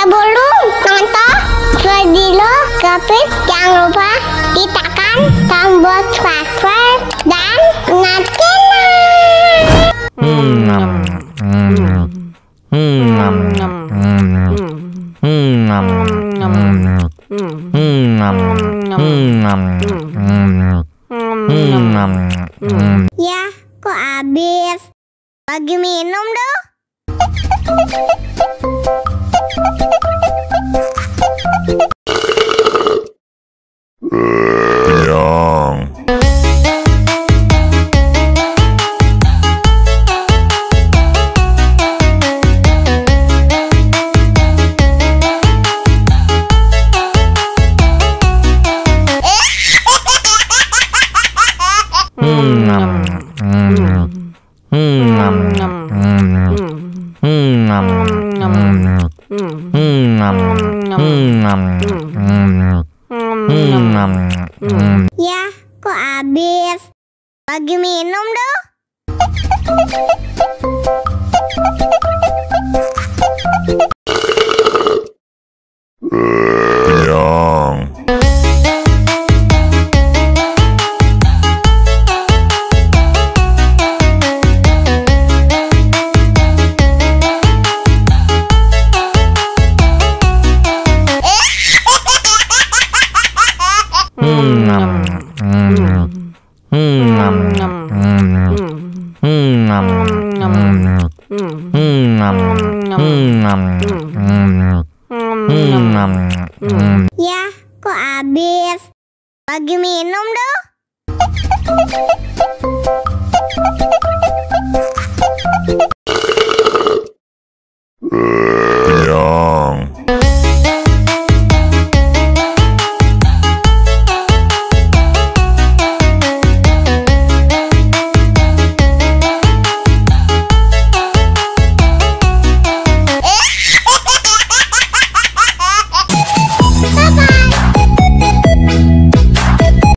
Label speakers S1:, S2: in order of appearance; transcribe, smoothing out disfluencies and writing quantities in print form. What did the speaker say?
S1: Sebelum nonton video Kepit, jangan lupa tekan tombol subscribe dan nyalakan. Ya, kok habis? Lagi minum dong. Ya, kok habis? Lagi minum dong. Ya, kok habis? Lagi minum dong.